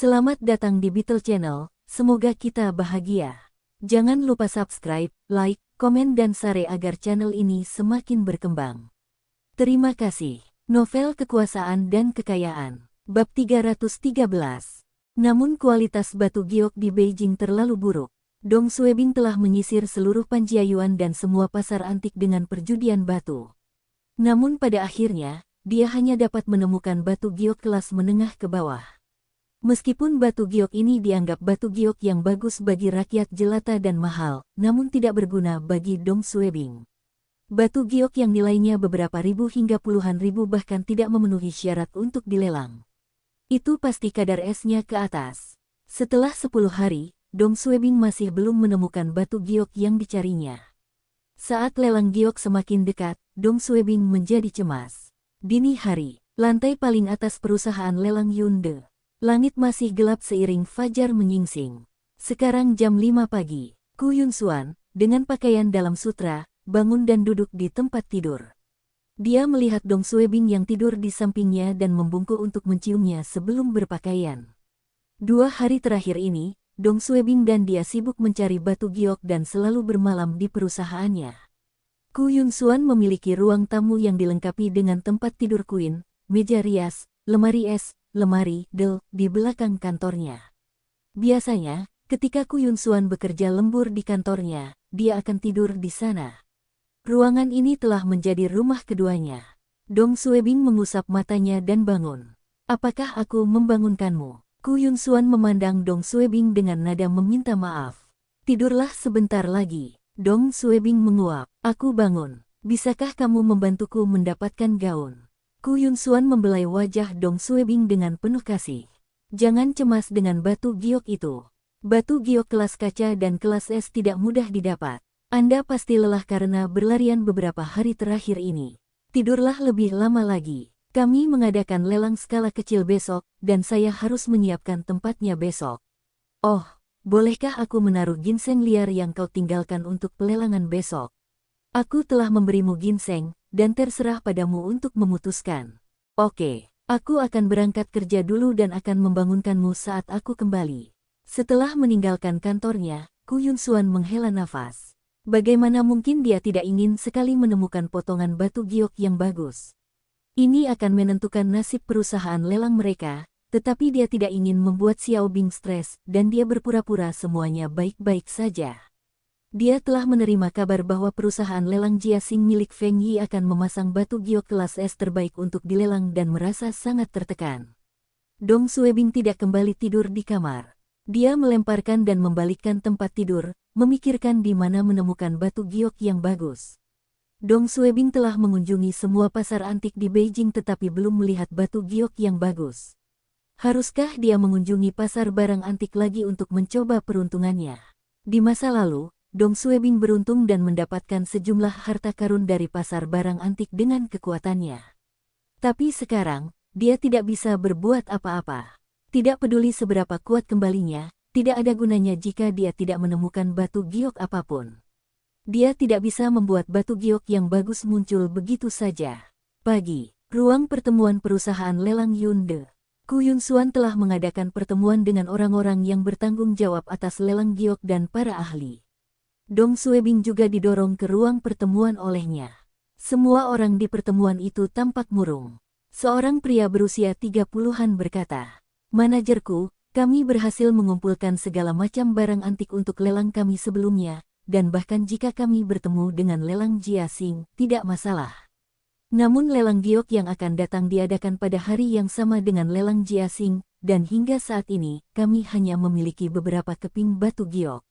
Selamat datang di Beetle Channel, semoga kita bahagia. Jangan lupa subscribe, like, komen dan share agar channel ini semakin berkembang. Terima kasih. Novel Kekuasaan dan Kekayaan, Bab 313. Namun kualitas batu giok di Beijing terlalu buruk. Dong Suebing telah menyisir seluruh Panjiayuan dan semua pasar antik dengan perjudian batu. Namun pada akhirnya, dia hanya dapat menemukan batu giok kelas menengah ke bawah. Meskipun batu giok ini dianggap batu giok yang bagus bagi rakyat jelata dan mahal, namun tidak berguna bagi Dong Suebing. Batu giok yang nilainya beberapa ribu hingga puluhan ribu bahkan tidak memenuhi syarat untuk dilelang. Itu pasti kadar esnya ke atas. Setelah 10 hari, Dong Suebing masih belum menemukan batu giok yang dicarinya. Saat lelang giok semakin dekat, Dong Suebing menjadi cemas. Dini hari, lantai paling atas perusahaan lelang Yunde. Langit masih gelap seiring fajar menyingsing. Sekarang jam 5 pagi. Ku Yunsuan, dengan pakaian dalam sutra, bangun dan duduk di tempat tidur. Dia melihat Dong Suebing yang tidur di sampingnya dan membungkuk untuk menciumnya sebelum berpakaian. 2 hari terakhir ini, Dong Suebing dan dia sibuk mencari batu giok dan selalu bermalam di perusahaannya. Ku Yunsuan memiliki ruang tamu yang dilengkapi dengan tempat tidur queen, meja rias, lemari es, lemari del di belakang kantornya. Biasanya, ketika Ku Yunsuan bekerja lembur di kantornya, dia akan tidur di sana. Ruangan ini telah menjadi rumah keduanya. Dong Suebing mengusap matanya dan bangun. Apakah aku membangunkanmu? Ku Yunsuan memandang Dong Suebing dengan nada meminta maaf. Tidurlah sebentar lagi. Dong Suebing menguap. Aku bangun. Bisakah kamu membantuku mendapatkan gaun? Ku Yunsuan membelai wajah Dong Suebing dengan penuh kasih. Jangan cemas dengan batu giok itu. Batu giok kelas kaca dan kelas es tidak mudah didapat. Anda pasti lelah karena berlarian beberapa hari terakhir ini. Tidurlah lebih lama lagi. Kami mengadakan lelang skala kecil besok, dan saya harus menyiapkan tempatnya besok. Oh, bolehkah aku menaruh ginseng liar yang kau tinggalkan untuk pelelangan besok? Aku telah memberimu ginseng, dan terserah padamu untuk memutuskan. Oke, aku akan berangkat kerja dulu dan akan membangunkanmu saat aku kembali. Setelah meninggalkan kantornya, Ku Yunsuan menghela nafas. Bagaimana mungkin dia tidak ingin sekali menemukan potongan batu giok yang bagus? Ini akan menentukan nasib perusahaan lelang mereka, tetapi dia tidak ingin membuat Xiao Bing stres dan dia berpura-pura semuanya baik-baik saja. Dia telah menerima kabar bahwa perusahaan lelang Jiaxing milik Feng Yi akan memasang batu giok kelas S terbaik untuk dilelang dan merasa sangat tertekan. Dong Suebing tidak kembali tidur di kamar. Dia melemparkan dan membalikkan tempat tidur, memikirkan di mana menemukan batu giok yang bagus. Dong Suebing telah mengunjungi semua pasar antik di Beijing tetapi belum melihat batu giok yang bagus. Haruskah dia mengunjungi pasar barang antik lagi untuk mencoba peruntungannya? Di masa lalu, Dong Suebing beruntung dan mendapatkan sejumlah harta karun dari pasar barang antik dengan kekuatannya. Tapi sekarang, dia tidak bisa berbuat apa-apa. Tidak peduli seberapa kuat kembalinya, tidak ada gunanya jika dia tidak menemukan batu giok apapun. Dia tidak bisa membuat batu giok yang bagus muncul begitu saja. Pagi, ruang pertemuan perusahaan lelang Yunde. Ku Yunsuan telah mengadakan pertemuan dengan orang-orang yang bertanggung jawab atas lelang giok dan para ahli. Dong Suebing juga didorong ke ruang pertemuan olehnya. Semua orang di pertemuan itu tampak murung. Seorang pria berusia 30-an berkata, "Manajerku, kami berhasil mengumpulkan segala macam barang antik untuk lelang kami sebelumnya, dan bahkan jika kami bertemu dengan lelang Jiaxing, tidak masalah. Namun lelang giok yang akan datang diadakan pada hari yang sama dengan lelang Jiaxing, dan hingga saat ini, kami hanya memiliki beberapa keping batu giok.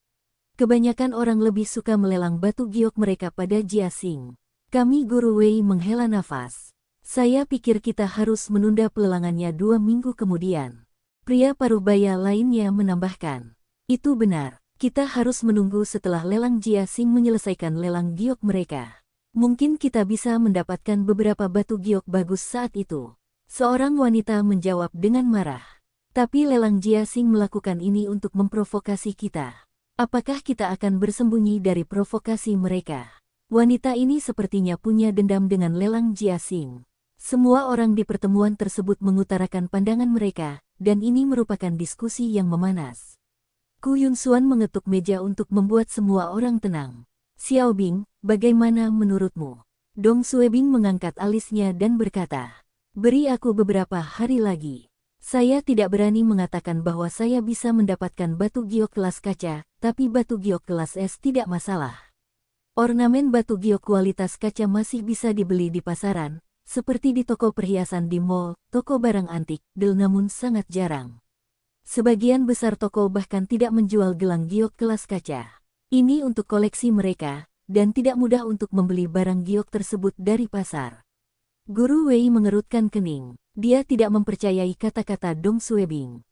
Kebanyakan orang lebih suka melelang batu giok mereka pada Jiaxing." Kami Guru Wei menghela nafas. "Saya pikir kita harus menunda pelelangannya 2 minggu kemudian." Pria parubaya lainnya menambahkan. "Itu benar. Kita harus menunggu setelah lelang Jiaxing menyelesaikan lelang giok mereka. Mungkin kita bisa mendapatkan beberapa batu giok bagus saat itu." Seorang wanita menjawab dengan marah. "Tapi lelang Jiaxing melakukan ini untuk memprovokasi kita. Apakah kita akan bersembunyi dari provokasi mereka?" Wanita ini sepertinya punya dendam dengan lelang Jiaxing. Semua orang di pertemuan tersebut mengutarakan pandangan mereka, dan ini merupakan diskusi yang memanas. Ku Yunxuan mengetuk meja untuk membuat semua orang tenang. Xiaobing, bagaimana menurutmu? Dong Suebing mengangkat alisnya dan berkata, beri aku beberapa hari lagi. Saya tidak berani mengatakan bahwa saya bisa mendapatkan batu giok kelas kaca, tapi batu giok kelas es tidak masalah. Ornamen batu giok kualitas kaca masih bisa dibeli di pasaran, seperti di toko perhiasan di mall, toko barang antik, namun sangat jarang. Sebagian besar toko bahkan tidak menjual gelang giok kelas kaca. Ini untuk koleksi mereka, dan tidak mudah untuk membeli barang giok tersebut dari pasar. Guru Wei mengerutkan kening. Dia tidak mempercayai kata-kata Dong Suebing.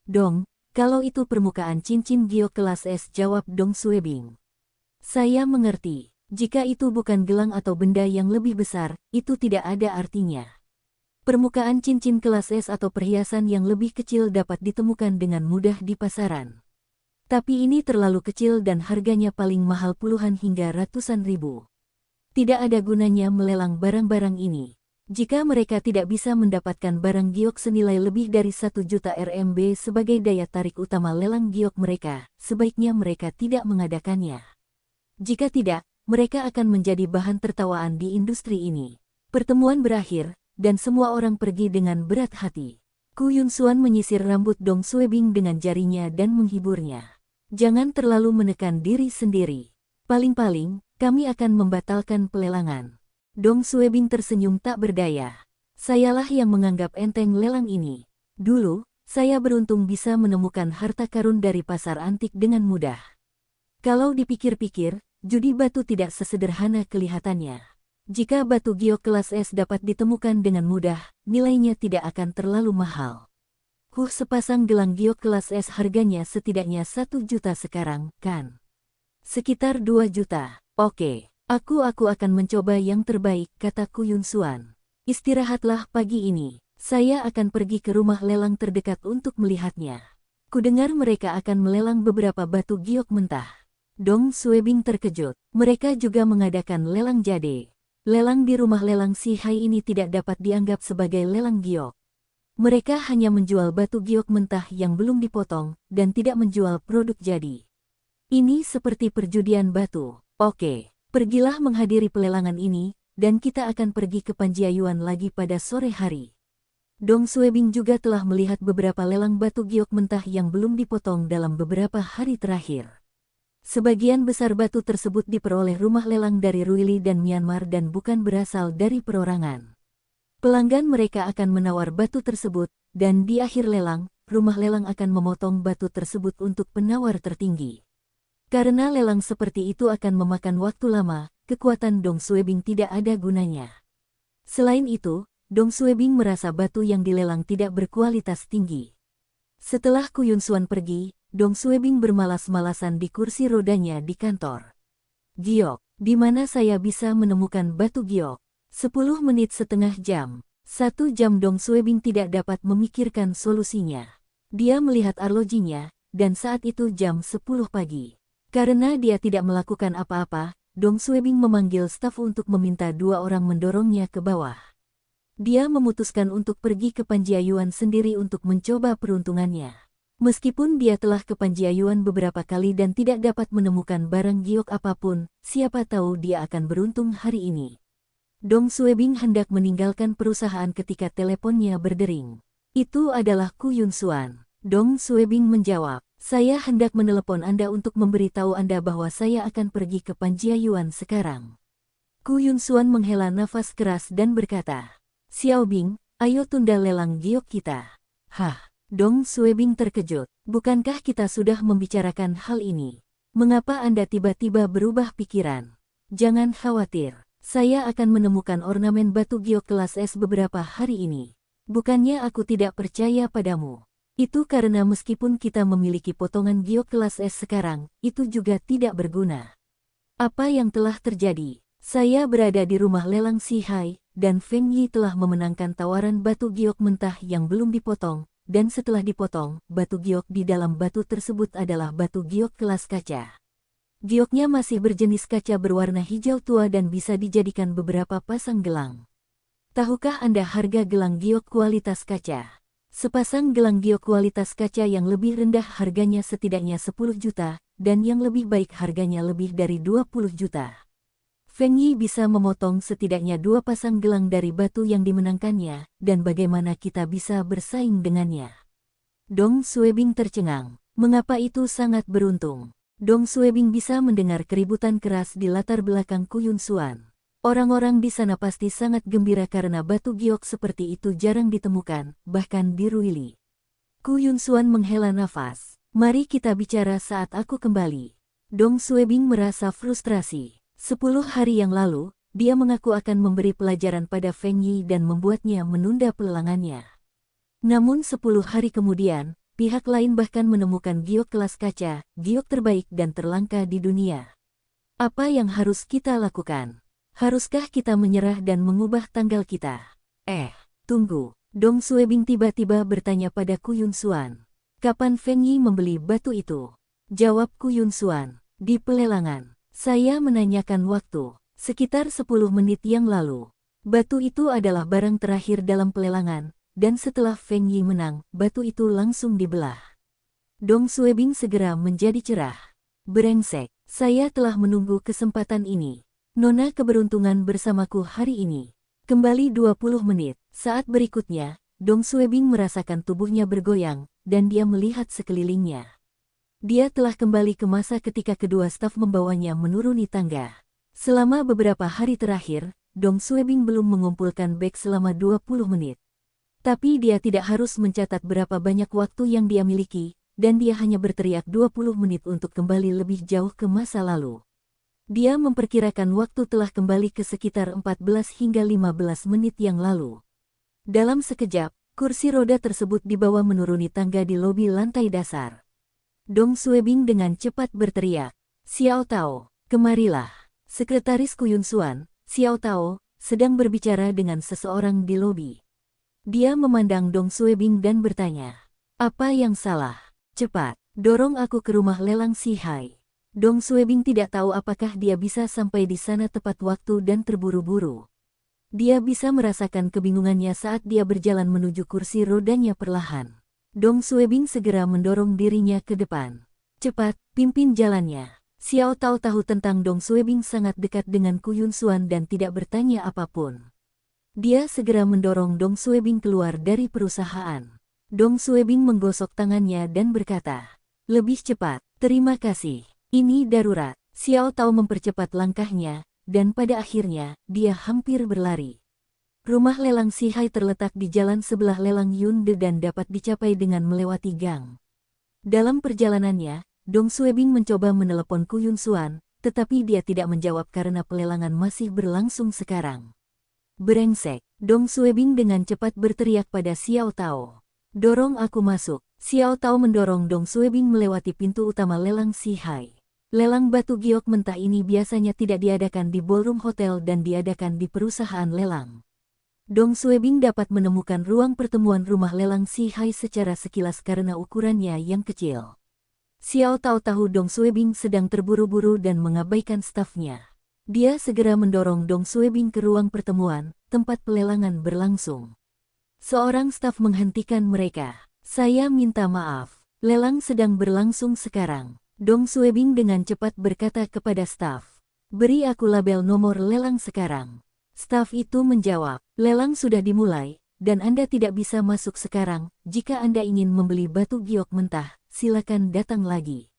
Dong, kalau itu permukaan cincin giok kelas S, jawab Dong Suebing. Saya mengerti. Jika itu bukan gelang atau benda yang lebih besar, itu tidak ada artinya. Permukaan cincin kelas S atau perhiasan yang lebih kecil dapat ditemukan dengan mudah di pasaran. Tapi ini terlalu kecil dan harganya paling mahal puluhan hingga ratusan ribu. Tidak ada gunanya melelang barang-barang ini. Jika mereka tidak bisa mendapatkan barang giok senilai lebih dari 1 juta RMB sebagai daya tarik utama lelang giok mereka, sebaiknya mereka tidak mengadakannya. Jika tidak, mereka akan menjadi bahan tertawaan di industri ini. Pertemuan berakhir, dan semua orang pergi dengan berat hati. Ku Yunxuan menyisir rambut Dong Suebing dengan jarinya dan menghiburnya. Jangan terlalu menekan diri sendiri. Paling-paling, kami akan membatalkan pelelangan. Dong Suebing tersenyum tak berdaya. Sayalah yang menganggap enteng lelang ini. Dulu, saya beruntung bisa menemukan harta karun dari pasar antik dengan mudah. Kalau dipikir-pikir, judi batu tidak sesederhana kelihatannya. Jika batu giok kelas S dapat ditemukan dengan mudah, nilainya tidak akan terlalu mahal. Sepasang gelang giok kelas S harganya setidaknya 1 juta sekarang, kan? Sekitar 2 juta. Oke, aku akan mencoba yang terbaik, kata Ku Yunxuan. Istirahatlah pagi ini. Saya akan pergi ke rumah lelang terdekat untuk melihatnya. Kudengar mereka akan melelang beberapa batu giok mentah. Dong Suebing terkejut. Mereka juga mengadakan lelang jade. Lelang di rumah lelang Si Hai ini tidak dapat dianggap sebagai lelang giok. Mereka hanya menjual batu giok mentah yang belum dipotong, dan tidak menjual produk jadi. Ini seperti perjudian batu. Oke, pergilah menghadiri pelelangan ini, dan kita akan pergi ke Panjiayuan lagi pada sore hari. Dong Suebing juga telah melihat beberapa lelang batu giok mentah yang belum dipotong dalam beberapa hari terakhir. Sebagian besar batu tersebut diperoleh rumah lelang dari Ruili dan Myanmar dan bukan berasal dari perorangan. Pelanggan mereka akan menawar batu tersebut, dan di akhir lelang, rumah lelang akan memotong batu tersebut untuk penawar tertinggi. Karena lelang seperti itu akan memakan waktu lama, kekuatan Dong Suebing tidak ada gunanya. Selain itu, Dong Suebing merasa batu yang dilelang tidak berkualitas tinggi. Setelah Ku Yunxuan pergi, Dong Suebing bermalas-malasan di kursi rodanya di kantor. Giok, di mana saya bisa menemukan batu giok? 10 menit setengah jam. 1 jam Dong Suebing tidak dapat memikirkan solusinya. Dia melihat arlojinya, dan saat itu jam 10 pagi. Karena dia tidak melakukan apa-apa, Dong Suebing memanggil staf untuk meminta 2 orang mendorongnya ke bawah. Dia memutuskan untuk pergi ke Panjiayuan sendiri untuk mencoba peruntungannya. Meskipun dia telah ke Panjiayuan beberapa kali dan tidak dapat menemukan barang giok apapun, siapa tahu dia akan beruntung hari ini. Dong Suebing hendak meninggalkan perusahaan ketika teleponnya berdering. Itu adalah Ku Yunxuan. Dong Suebing menjawab, saya hendak menelepon Anda untuk memberitahu Anda bahwa saya akan pergi ke Panjiayuan sekarang. Ku Yunxuan menghela nafas keras dan berkata, Xiaobing, ayo tunda lelang giok kita. Hah? Dong Suebing terkejut. Bukankah kita sudah membicarakan hal ini? Mengapa Anda tiba-tiba berubah pikiran? Jangan khawatir. Saya akan menemukan ornamen batu giok kelas S beberapa hari ini. Bukannya aku tidak percaya padamu. Itu karena meskipun kita memiliki potongan giok kelas S sekarang, itu juga tidak berguna. Apa yang telah terjadi? Saya berada di rumah lelang Si Hai, dan Feng Yi telah memenangkan tawaran batu giok mentah yang belum dipotong. Dan setelah dipotong, batu giok di dalam batu tersebut adalah batu giok kelas kaca. Gioknya masih berjenis kaca berwarna hijau tua dan bisa dijadikan beberapa pasang gelang. Tahukah Anda harga gelang giok kualitas kaca? Sepasang gelang giok kualitas kaca yang lebih rendah harganya setidaknya 10 juta, dan yang lebih baik harganya lebih dari 20 juta. Feng Yi bisa memotong setidaknya 2 pasang gelang dari batu yang dimenangkannya, dan bagaimana kita bisa bersaing dengannya? Dong Suebing tercengang. Mengapa itu sangat beruntung? Dong Suebing bisa mendengar keributan keras di latar belakang Kuyun Xuan. Orang-orang di sana pasti sangat gembira karena batu giok seperti itu jarang ditemukan, bahkan di Ruili. Kuyun Xuan menghela nafas. Mari kita bicara saat aku kembali. Dong Suebing merasa frustrasi. 10 hari yang lalu, dia mengaku akan memberi pelajaran pada Feng Yi dan membuatnya menunda pelelangannya. Namun 10 hari kemudian, pihak lain bahkan menemukan giok kelas kaca, giok terbaik dan terlangka di dunia. Apa yang harus kita lakukan? Haruskah kita menyerah dan mengubah tanggal kita? Tunggu. Dong Suebing tiba-tiba bertanya pada Kuyun Xuan. Kapan Feng Yi membeli batu itu? Jawab Kuyun Xuan. Di pelelangan. Saya menanyakan waktu. Sekitar 10 menit yang lalu. Batu itu adalah barang terakhir dalam pelelangan. Dan setelah Feng Yi menang, batu itu langsung dibelah. Dong Suebing segera menjadi cerah. Brengsek, saya telah menunggu kesempatan ini. Nona keberuntungan bersamaku hari ini. Kembali 20 menit, saat berikutnya, Dong Suebing merasakan tubuhnya bergoyang, dan dia melihat sekelilingnya. Dia telah kembali ke masa ketika kedua staf membawanya menuruni tangga. Selama beberapa hari terakhir, Dong Suebing belum mengumpulkan beg selama 20 menit. Tapi dia tidak harus mencatat berapa banyak waktu yang dia miliki, dan dia hanya berteriak 20 menit untuk kembali lebih jauh ke masa lalu. Dia memperkirakan waktu telah kembali ke sekitar 14 hingga 15 menit yang lalu. Dalam sekejap, kursi roda tersebut dibawa menuruni tangga di lobi lantai dasar. Dong Suebing dengan cepat berteriak, "Xiao Tao, kemarilah." Sekretaris Kuyun Xuan, Xiao Tao, sedang berbicara dengan seseorang di lobi. Dia memandang Dong Suebing dan bertanya, "Apa yang salah? Cepat, dorong aku ke rumah lelang Si Hai." Dong Suebing tidak tahu apakah dia bisa sampai di sana tepat waktu dan terburu-buru. Dia bisa merasakan kebingungannya saat dia berjalan menuju kursi rodanya perlahan. Dong Suebing segera mendorong dirinya ke depan. "Cepat, pimpin jalannya." Xiao Tao tahu tentang Dong Suebing sangat dekat dengan Kuyun Xuan dan tidak bertanya apapun. Dia segera mendorong Dong Suebing keluar dari perusahaan. Dong Suebing menggosok tangannya dan berkata, "Lebih cepat, terima kasih. Ini darurat." Xiao Tao mempercepat langkahnya, dan pada akhirnya, dia hampir berlari. Rumah lelang Si Hai terletak di jalan sebelah lelang Yunde dan dapat dicapai dengan melewati gang. Dalam perjalanannya, Dong Suebing mencoba menelepon Kuyun Xuan, tetapi dia tidak menjawab karena pelelangan masih berlangsung sekarang. "Brengsek!" Dong Suebing dengan cepat berteriak pada Xiao Tao. "Dorong aku masuk." Xiao Tao mendorong Dong Suebing melewati pintu utama lelang Si Hai. Lelang batu giok mentah ini biasanya tidak diadakan di ballroom hotel dan diadakan di perusahaan lelang. Dong Suebing dapat menemukan ruang pertemuan rumah lelang Si Hai secara sekilas karena ukurannya yang kecil. Xiao Tao tahu Dong Suebing sedang terburu-buru dan mengabaikan stafnya. Dia segera mendorong Dong Suebing ke ruang pertemuan, tempat pelelangan berlangsung. Seorang staf menghentikan mereka. "Saya minta maaf, lelang sedang berlangsung sekarang." Dong Suebing dengan cepat berkata kepada staf, "Beri aku label nomor lelang sekarang." Staf itu menjawab, "Lelang sudah dimulai, dan Anda tidak bisa masuk sekarang. Jika Anda ingin membeli batu giok mentah, silakan datang lagi."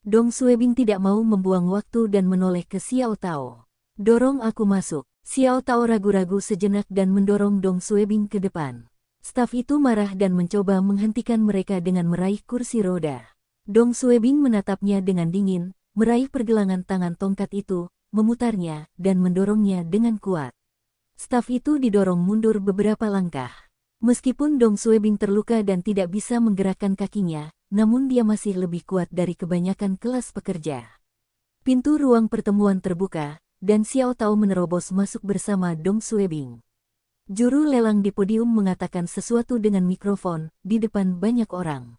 Dong Suebing tidak mau membuang waktu dan menoleh ke Xiao Tao. "Dorong aku masuk." Xiao Tao ragu-ragu sejenak dan mendorong Dong Suebing ke depan. Staf itu marah dan mencoba menghentikan mereka dengan meraih kursi roda. Dong Suebing menatapnya dengan dingin, meraih pergelangan tangan tongkat itu, memutarnya, dan mendorongnya dengan kuat. Staf itu didorong mundur beberapa langkah. Meskipun Dong Suebing terluka dan tidak bisa menggerakkan kakinya, namun dia masih lebih kuat dari kebanyakan kelas pekerja. Pintu ruang pertemuan terbuka, dan Xiao Tao menerobos masuk bersama Dong Suebing. Juru lelang di podium mengatakan sesuatu dengan mikrofon, di depan banyak orang.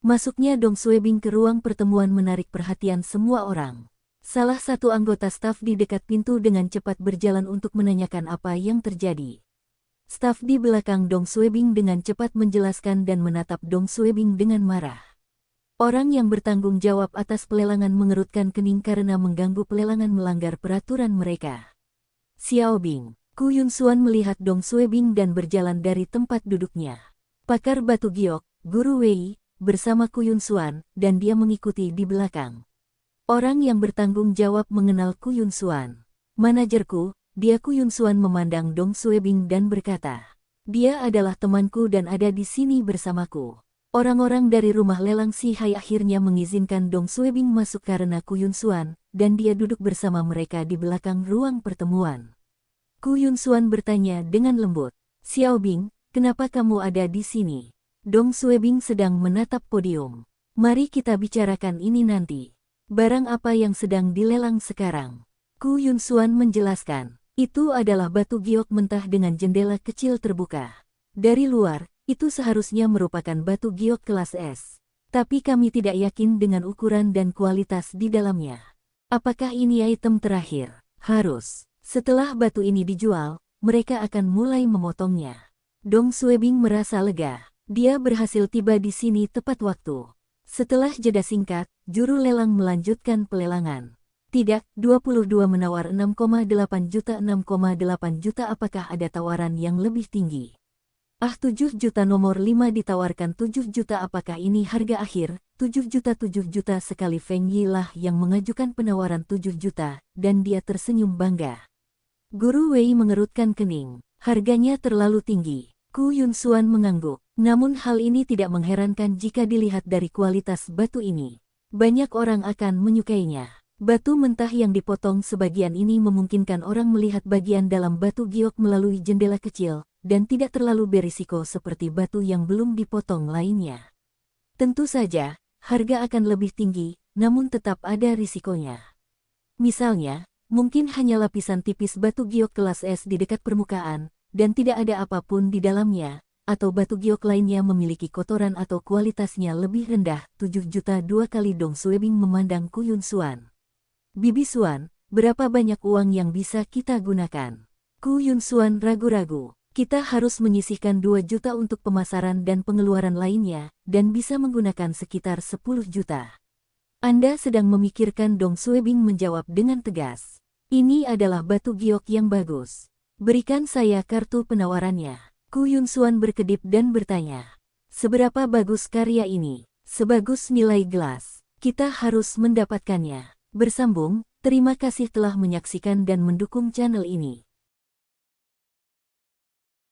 Masuknya Dong Suebing ke ruang pertemuan menarik perhatian semua orang. Salah satu anggota staf di dekat pintu dengan cepat berjalan untuk menanyakan apa yang terjadi. Staf di belakang Dong Suebing dengan cepat menjelaskan dan menatap Dong Suebing dengan marah. Orang yang bertanggung jawab atas pelelangan mengerutkan kening karena mengganggu pelelangan melanggar peraturan mereka. Xiao Bing, Ku Yun Xuan melihat Dong Suebing dan berjalan dari tempat duduknya. Pakar batu giok, Guru Wei, bersama Ku Yun Xuan, dan dia mengikuti di belakang. Orang yang bertanggung jawab mengenal Ku Yun Xuan. Manajerku, dia. Ku Yun Xuan memandang Dong Suebing dan berkata, dia adalah temanku dan ada di sini bersamaku. Orang-orang dari rumah lelang Si Hai akhirnya mengizinkan Dong Suebing masuk karena Ku Yun Xuan, dan dia duduk bersama mereka di belakang ruang pertemuan. Ku Yun Xuan bertanya dengan lembut, Xiao Bing, kenapa kamu ada di sini? Dong Suebing sedang menatap podium. Mari kita bicarakan ini nanti. Barang apa yang sedang dilelang sekarang? Ku Yun Xuan menjelaskan. Itu adalah batu giok mentah dengan jendela kecil terbuka. Dari luar, itu seharusnya merupakan batu giok kelas S. Tapi kami tidak yakin dengan ukuran dan kualitas di dalamnya. Apakah ini item terakhir? Harus. Setelah batu ini dijual, mereka akan mulai memotongnya. Dong Suebing merasa lega. Dia berhasil tiba di sini tepat waktu. Setelah jeda singkat, juru lelang melanjutkan pelelangan. Tidak, 22 menawar 6,8 juta. 6,8 juta apakah ada tawaran yang lebih tinggi? 7 juta nomor 5 ditawarkan 7 juta apakah ini harga akhir? 7 juta sekali Feng Yi lah yang mengajukan penawaran 7 juta, dan dia tersenyum bangga. Guru Wei mengerutkan kening, harganya terlalu tinggi. Ku Yun Xuan mengangguk, namun hal ini tidak mengherankan jika dilihat dari kualitas batu ini. Banyak orang akan menyukainya. Batu mentah yang dipotong sebagian ini memungkinkan orang melihat bagian dalam batu giok melalui jendela kecil, dan tidak terlalu berisiko seperti batu yang belum dipotong lainnya. Tentu saja, harga akan lebih tinggi, namun tetap ada risikonya. Misalnya, mungkin hanya lapisan tipis batu giok kelas S di dekat permukaan, dan tidak ada apapun di dalamnya, atau batu giok lainnya memiliki kotoran atau kualitasnya lebih rendah. 7 juta 2 kali. Dong Suebing memandang Ku Yun Xuan. Bibi Xuan, berapa banyak uang yang bisa kita gunakan? Ku Yun Xuan ragu-ragu. Kita harus menyisihkan 2 juta untuk pemasaran dan pengeluaran lainnya, dan bisa menggunakan sekitar 10 juta. Anda sedang memikirkan? Dong Suebing menjawab dengan tegas. Ini adalah batu giok yang bagus. Berikan saya kartu penawarannya. Ku Yun Xuan berkedip dan bertanya. Seberapa bagus karya ini? Sebagus nilai gelas. Kita harus mendapatkannya. Bersambung, terima kasih telah menyaksikan dan mendukung channel ini.